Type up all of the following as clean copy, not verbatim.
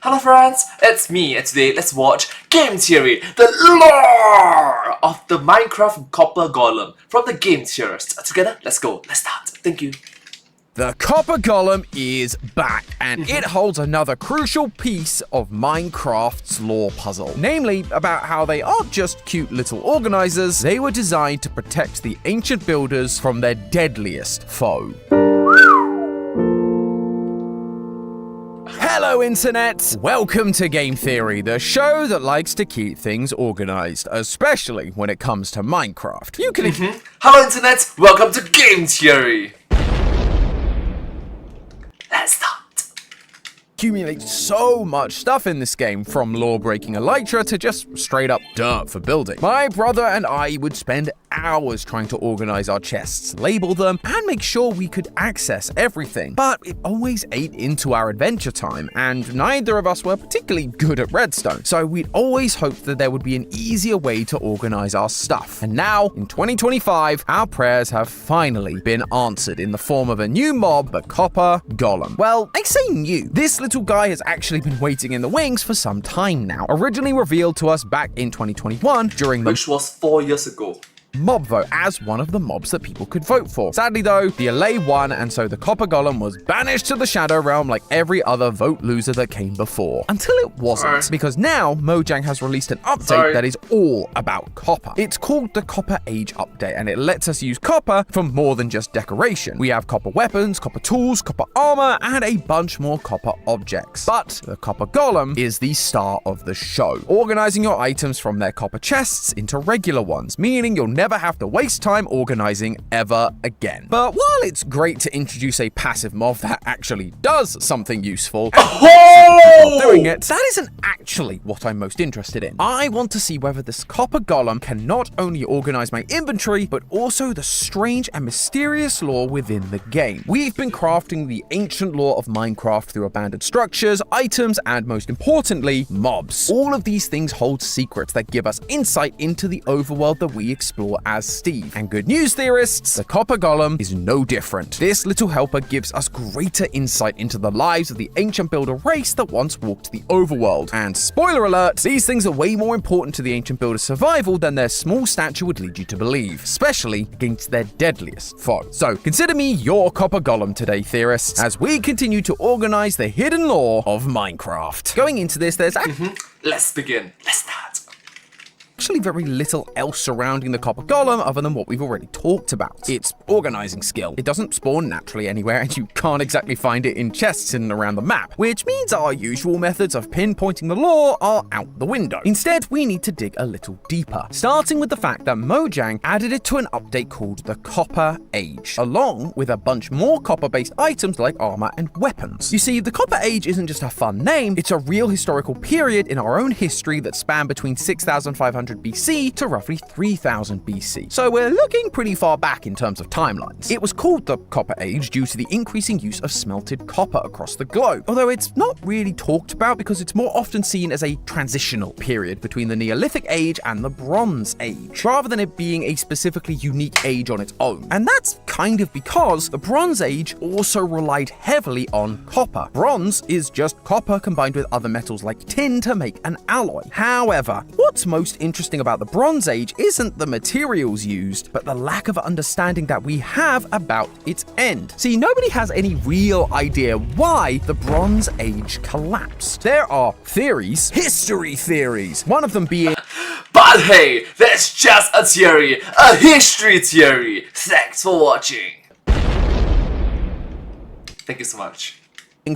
Hello friends, it's me, and today let's watch Game Theory, the lore of the Minecraft Copper Golem from the Game Theorists. Together, let's go, let's start. Thank you. The Copper Golem is back, and it holds another crucial piece of Minecraft's lore puzzle. Namely, about how they aren't just cute little organizers, they were designed to protect the ancient builders from their deadliest foe. Hello Internet! Welcome to Game Theory, the show that likes to keep things organized, especially when it comes to Minecraft. You can... Hello Internet, welcome to Game Theory. Let's start. Accumulate so much stuff in this game, from lore-breaking elytra to just straight-up dirt for building. My brother and I would spend hours trying to organize our chests, label them, and make sure we could access everything. But it always ate into our adventure time, and neither of us were particularly good at redstone, so we'd always hoped that there would be an easier way to organize our stuff. And now, in 2025, our prayers have finally been answered in the form of a new mob, the Copper Golem. Well, I say new. This little guy has actually been waiting in the wings for some time now. Originally revealed to us back in 2021 during the Which was 4 years ago. mob vote as one of the mobs that people could vote for. Sadly though, the LA won, and so the Copper Golem was banished to the Shadow Realm like every other vote loser that came before. Until it wasn't, because now Mojang has released an update that is all about copper. It's called the Copper Age Update, and it lets us use copper for more than just decoration. We have copper weapons, copper tools, copper armor, and a bunch more copper objects. But the Copper Golem is the star of the show, organizing your items from their copper chests into regular ones, meaning you'll never have to waste time organizing ever again. But while it's great to introduce a passive mob that actually does something useful, doing it, that isn't actually what I'm most interested in. I want to see whether this Copper Golem can not only organize my inventory, but also the strange and mysterious lore within the game. We've been crafting the ancient lore of Minecraft through abandoned structures, items, and most importantly, mobs. All of these things hold secrets that give us insight into the overworld that we explore as Steve. And good news, theorists, the Copper Golem is no different. This little helper gives us greater insight into the lives of the ancient builder race that once walked the overworld. And spoiler alert, these things are way more important to the ancient builder's survival than their small stature would lead you to believe, especially against their deadliest foe. So consider me your Copper Golem today, theorists, as we continue to organize the hidden lore of Minecraft. Going into this, there's Let's begin. Let's start. actually very little else surrounding the Copper Golem other than what we've already talked about. Its organizing skill. It doesn't spawn naturally anywhere, and you can't exactly find it in chests in and around the map, which means our usual methods of pinpointing the lore are out the window. Instead, we need to dig a little deeper, starting with the fact that Mojang added it to an update called the Copper Age, along with a bunch more copper-based items like armor and weapons. You see, the Copper Age isn't just a fun name, it's a real historical period in our own history that spanned between 6,500 BC to roughly 3000 BC. So we're looking pretty far back in terms of timelines. It was called the Copper Age due to the increasing use of smelted copper across the globe, although it's not really talked about because it's more often seen as a transitional period between the Neolithic Age and the Bronze Age, rather than it being a specifically unique age on its own. And that's kind of because the Bronze Age also relied heavily on copper. Bronze is just copper combined with other metals like tin to make an alloy. However, what's most interesting about the Bronze Age isn't the materials used, but the lack of understanding that we have about its end. See, nobody has any real idea why the Bronze Age collapsed. There are theories, history theories, one of them being But hey, that's just a theory, a history theory. Thanks for watching. Thank you so much.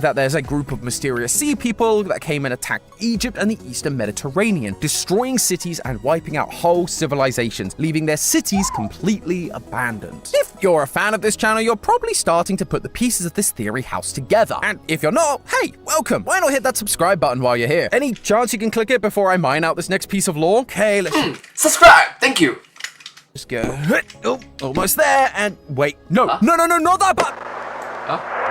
that there's a group of mysterious sea people that came and attacked Egypt and the Eastern Mediterranean, destroying cities and wiping out whole civilizations, leaving their cities completely abandoned. If you're a fan of this channel, you're probably starting to put the pieces of this theory house together. And if you're not, hey, welcome. Why not hit that subscribe button while you're here? Any chance you can click it before I mine out this next piece of lore? Okay, let's subscribe. Thank you. Just go. Oh, almost there. And wait, no, no, not that button.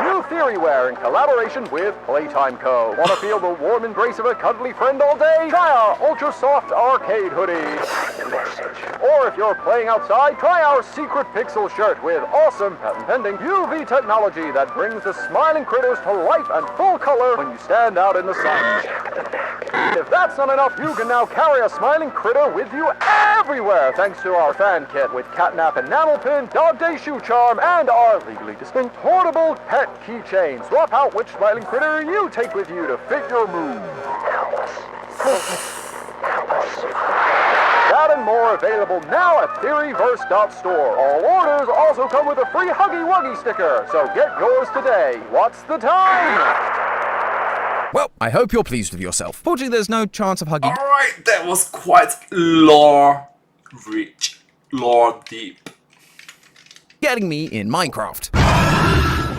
New Theoryware in collaboration with Playtime Co. Want to feel the warm embrace of a cuddly friend all day? Try our ultra soft arcade hoodie. The message. Or if you're playing outside, try our secret pixel shirt with awesome, patent-pending UV technology that brings the smiling critters to life and full color when you stand out in the sun. If that's not enough, you can now carry a smiling critter with you everywhere thanks to our fan kit with catnap enamel pin, dog day shoe charm, and our legally distinct portable pet keychain. Swap out which smiling critter you take with you to fit your mood. That and more available now at Theoryverse.store. All orders also come with a free Huggy Wuggy sticker, so get yours today. What's the time? Well, I hope you're pleased with yourself. Fortunately, there's no chance of hugging. Alright, that was quite lore rich, lore deep. Getting me in Minecraft.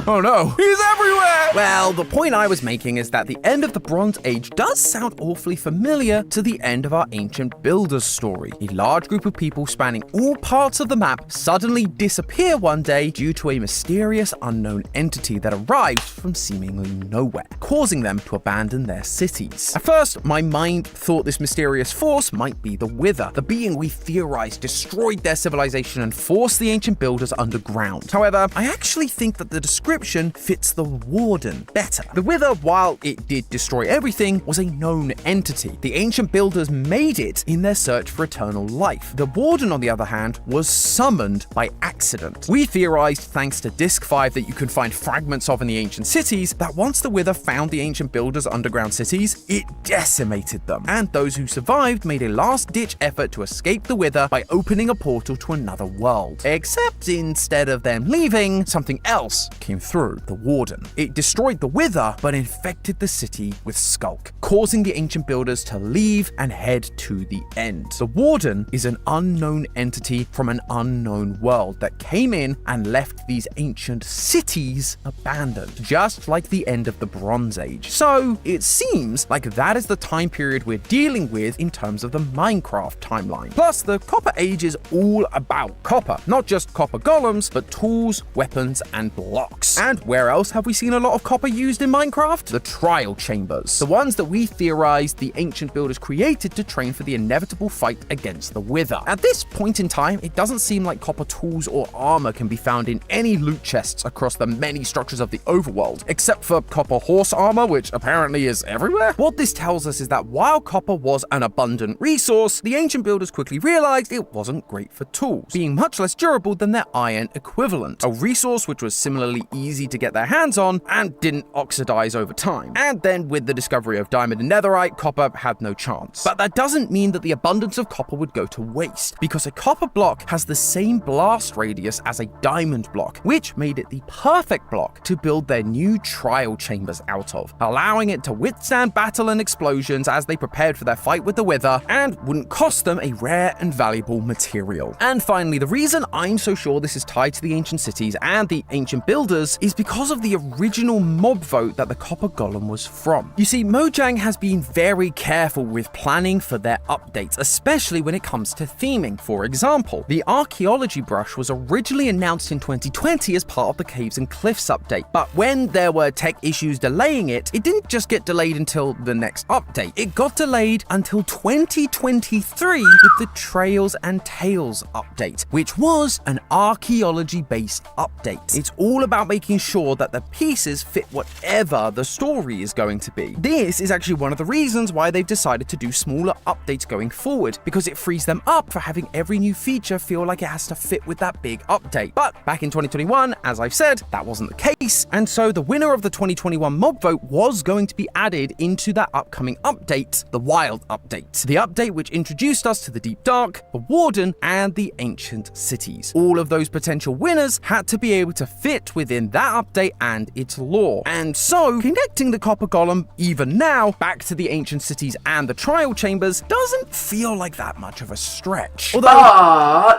Oh no, he's everywhere! Well, the point I was making is that the end of the Bronze Age does sound awfully familiar to the end of our ancient builders story. A large group of people spanning all parts of the map suddenly disappear one day due to a mysterious unknown entity that arrives from seemingly nowhere, causing them to abandon their cities. At first, my mind thought this mysterious force might be the Wither, the being we theorized destroyed their civilization and forced the ancient builders underground. However, I actually think that the description fits the Warden better. The Wither, while it did destroy everything, was a known entity. The ancient builders made it in their search for eternal life. The Warden, on the other hand, was summoned by accident. We theorized, thanks to Disc 5 that you can find fragments of in the ancient cities, that once the Wither found the ancient builders' underground cities, it decimated them. And those who survived made a last-ditch effort to escape the Wither by opening a portal to another world. Except instead of them leaving, something else came through: the Warden. It destroyed the Wither, but infected the city with Skulk, causing the ancient builders to leave and head to the end. The Warden is an unknown entity from an unknown world that came in and left these ancient cities abandoned, just like the end of the Bronze Age. So it seems like that is the time period we're dealing with in terms of the Minecraft timeline. Plus, the Copper Age is all about copper, not just copper golems, but tools, weapons, and blocks. And where else have we seen a lot of copper used in Minecraft? The trial chambers. The ones that we theorized the ancient builders created to train for the inevitable fight against the Wither. At this point in time, it doesn't seem like copper tools or armor can be found in any loot chests across the many structures of the overworld, except for copper horse armor, which apparently is everywhere. What this tells us is that while copper was an abundant resource, the ancient builders quickly realized it wasn't great for tools, being much less durable than their iron equivalent, a resource which was similarly easy to get their hands on and didn't oxidize over time. And then with the discovery of diamond and netherite, copper had no chance. But that doesn't mean that the abundance of copper would go to waste, because a copper block has the same blast radius as a diamond block, which made it the perfect block to build their new trial chambers out of, allowing it to withstand battle and explosions as they prepared for their fight with the Wither, and wouldn't cost them a rare and valuable material. And finally, the reason I'm so sure this is tied to the ancient cities and the ancient builders is because of the original mob vote that the Copper Golem was from. You see, Mojang has been very careful with planning for their updates, especially when it comes to theming. For example, the archaeology brush was originally announced in 2020 as part of the Caves and Cliffs update, but when there were tech issues delaying it, it didn't just get delayed until the next update. It got delayed until 2023 with the Trails and Tales update, which was an archaeology-based update. It's all about making sure that the pieces fit whatever the story is going to be. This is actually one of the reasons why they've decided to do smaller updates going forward, because it frees them up for having every new feature feel like it has to fit with that big update. But back in 2021, as I've said, that wasn't the case, and so the winner of the 2021 mob vote was going to be added into that upcoming update, the Wild update. The update which introduced us to the Deep Dark, the Warden, and the ancient cities. All of those potential winners had to be able to fit within that update and its lore. And so, connecting the Copper Golem, even now, back to the ancient cities and the trial chambers doesn't feel like that much of a stretch. Although,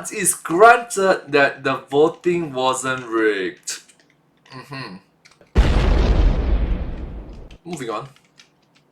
But it's granted that the voting wasn't rigged. Moving on.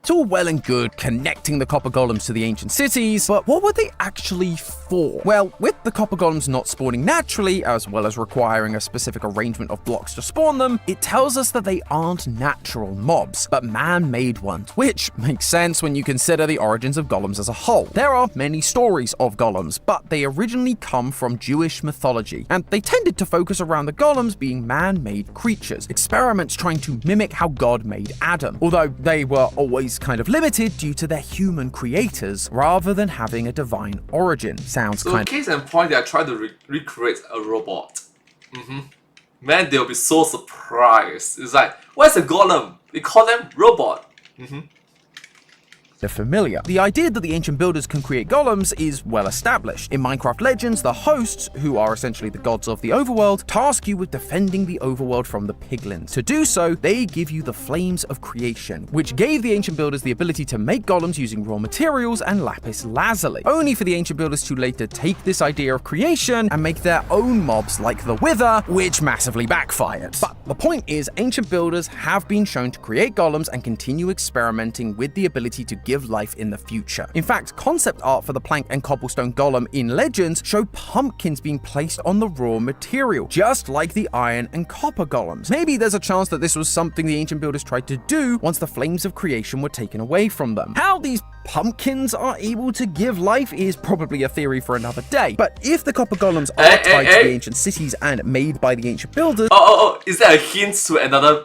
It's all well and good connecting the copper golems to the ancient cities, but what were they actually for? Well, with the copper golems not spawning naturally, as well as requiring a specific arrangement of blocks to spawn them, it tells us that they aren't natural mobs, but man-made ones, which makes sense when you consider the origins of golems as a whole. There are many stories of golems, but they originally come from Jewish mythology, and they tended to focus around the golems being man-made creatures, experiments trying to mimic how God made Adam, although they were always kind of limited due to their human creators rather than having a divine origin. Sounds So kind case in point, they are trying to recreate a robot. Man, they'll be so surprised. It's like, where's a golem? They call them robot. of familiar. The idea that the ancient builders can create golems is well established. In Minecraft Legends, the hosts, who are essentially the gods of the overworld, task you with defending the overworld from the piglins. To do so, they give you the flames of creation, which gave the ancient builders the ability to make golems using raw materials and lapis lazuli, only for the ancient builders to later take this idea of creation and make their own mobs like the Wither, which massively backfired. But the point is, ancient builders have been shown to create golems and continue experimenting with the ability to give life in the future. In fact, concept art for the plank and cobblestone golem in Legends show pumpkins being placed on the raw material, just like the iron and copper golems. Maybe there's a chance that this was something the ancient builders tried to do once the flames of creation were taken away from them. How these pumpkins are able to give life is probably a theory for another day, but if the copper golems are tied to the ancient cities and made by the ancient builders, is that a hint to another?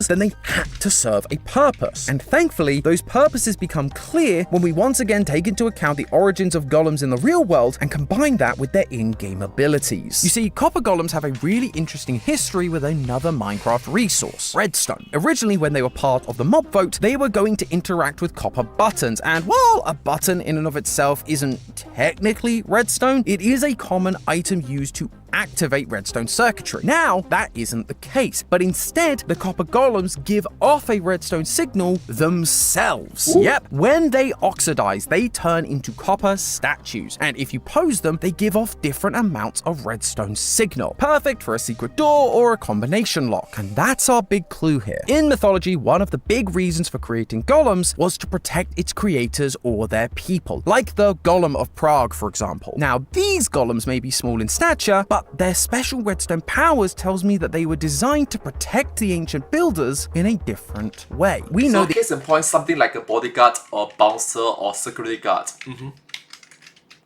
then they had to serve a purpose. And thankfully, those purposes become clear when we once again take into account the origins of golems in the real world and combine that with their in-game abilities. You see, copper golems have a really interesting history with another Minecraft resource, redstone. Originally, when they were part of the mob vote, they were going to interact with copper buttons, and while a button in and of itself isn't technically redstone, it is a common item used to activate redstone circuitry. Now, that isn't the case, but instead, the copper golems give off a redstone signal themselves. Ooh. Yep, when they oxidize, they turn into copper statues, and if you pose them, they give off different amounts of redstone signal. Perfect for a secret door or a combination lock, and that's our big clue here. In mythology, one of the big reasons for creating golems was to protect its creators or their people, like the Golem of Prague, for example. Now, these golems may be small in stature, but their special redstone powers tells me that they were designed to protect the ancient builders in a different way. We know case in point, something like a bodyguard or bouncer or security guard.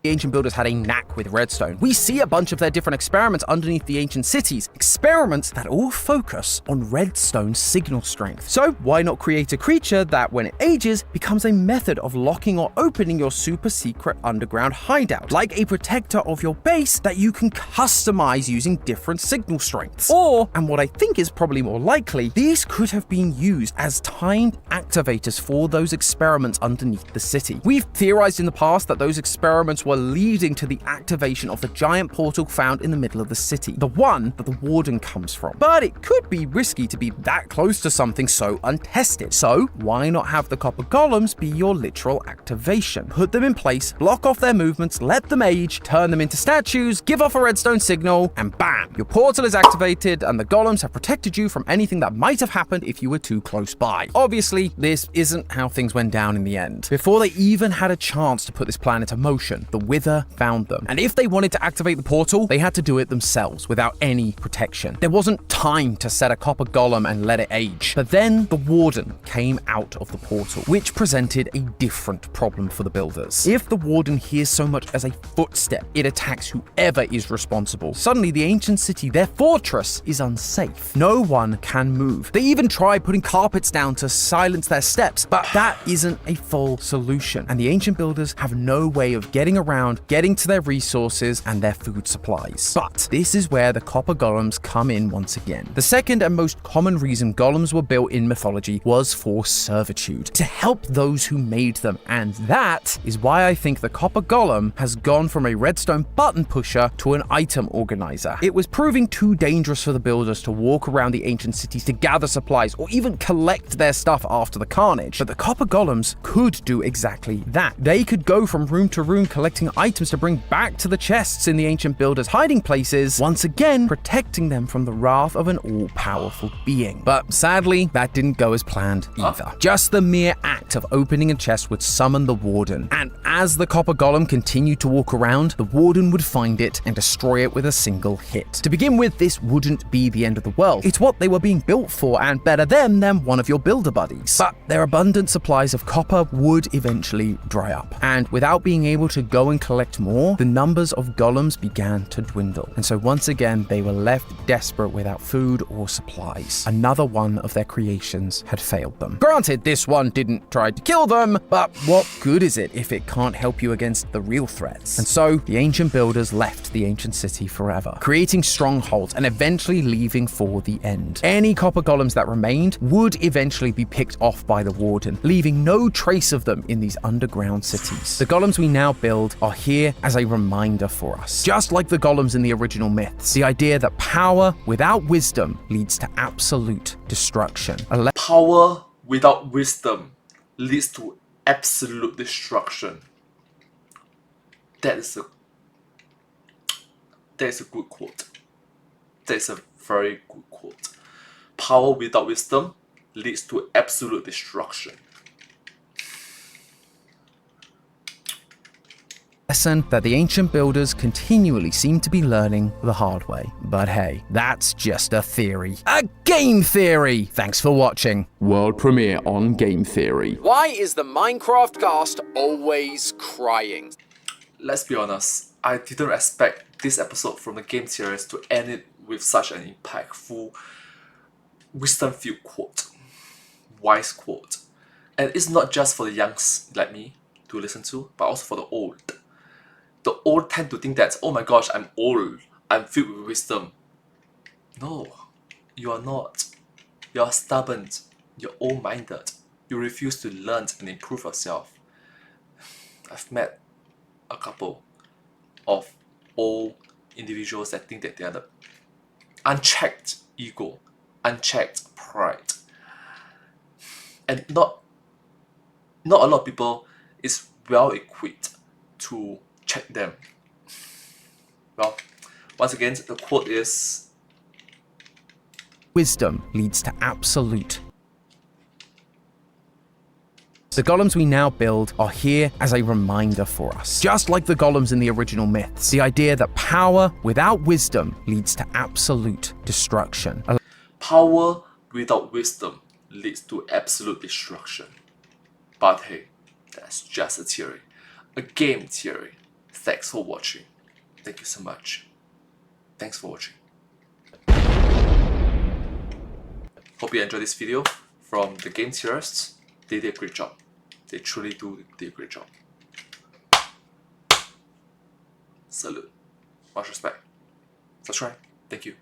The ancient builders had a knack with redstone. We see a bunch of their different experiments underneath the ancient cities, experiments that all focus on redstone signal strength. So why not create a creature that, when it ages, becomes a method of locking or opening your super secret underground hideout, like a protector of your base that you can customize using different signal strengths. Or, and what I think is probably more likely, these could have been used as timed activators for those experiments underneath the city. We've theorized in the past that those experiments were leading to the activation of the giant portal found in the middle of the city, the one that the warden comes from. But it could be risky to be that close to something so untested. So why not have the copper golems be your literal activation? Put them in place, block off their movements, let them age, turn them into statues, give off a redstone signal, and bam! Your portal is activated and the golems have protected you from anything that might have happened if you were too close by. Obviously, this isn't how things went down in the end. Before they even had a chance to put this plan into motion, the Wither found them. And if they wanted to activate the portal, they had to do it themselves without any protection. There wasn't time to set a copper golem and let it age. But then the warden came out of the portal, which presented a different problem for the builders. If the warden hears so much as a footstep, it attacks whoever is responsible. Suddenly, the ancient city, their fortress, is unsafe. No one can move. They even try putting carpets down to silence their steps, but that isn't a full solution. And the ancient builders have no way of getting around, getting to their resources and their food supplies. But this is where the copper golems come in once again. The second and most common reason golems were built in mythology was for servitude, to help those who made them, and that is why I think the copper golem has gone from a redstone button pusher to an item organizer. It was proving too dangerous for the builders to walk around the ancient cities to gather supplies or even collect their stuff after the carnage, but the copper golems could do exactly that. They could go from room to room collecting collecting items to bring back to the chests in the ancient builders' hiding places, once again protecting them from the wrath of an all-powerful being. But sadly, that didn't go as planned either. Just the mere act of opening a chest would summon the Warden, and as the copper golem continued to walk around, the Warden would find it and destroy it with a single hit. To begin with, this wouldn't be the end of the world. It's what they were being built for, and better them than one of your builder buddies. But their abundant supplies of copper would eventually dry up, and without being able to go and collect more, the numbers of golems began to dwindle. And so once again, they were left desperate without food or supplies. Another one of their creations had failed them. Granted, this one didn't try to kill them, but what good is it if it can't help you against the real threats? And so the ancient builders left the ancient city forever, creating strongholds and eventually leaving for the end. Any copper golems that remained would eventually be picked off by the Warden, leaving no trace of them in these underground cities. The golems we now build are here as a reminder for us. Just like the golems in the original myths, the idea that power without wisdom leads to absolute destruction. Power without wisdom leads to absolute destruction. That is a good quote. That is a very good quote. Power without wisdom leads to absolute destruction. Lesson that the ancient builders continually seem to be learning the hard way. But hey, that's just a theory. A game theory! Thanks for watching. World premiere on Game Theory. Why is the Minecraft cast always crying? Let's be honest, I didn't expect this episode from the game series to end it with such an impactful, wisdom-filled quote. Wise quote. And it's not just for the youngs like me to listen to, but also for the old. The old tend to think that, oh my gosh, I'm old, I'm filled with wisdom. No, you are not. You are stubborn, you're old-minded. You refuse to learn and improve yourself. I've met a couple of old individuals that think that they are the unchecked ego, unchecked pride. And not a lot of people is well equipped to check them. Well, once again, the quote is, Wisdom leads to absolute. The golems we now build are here as a reminder for us. Just like the golems in the original myths, the idea that power without wisdom leads to absolute destruction. power without wisdom leads to absolute destruction. But hey, that's just a theory. A game theory. Thanks for watching. Thank you so much. Thanks for watching. Hope you enjoyed this video from the game theorists. They did a great job. They truly did a great job. Salute. Much respect. Subscribe. Thank you.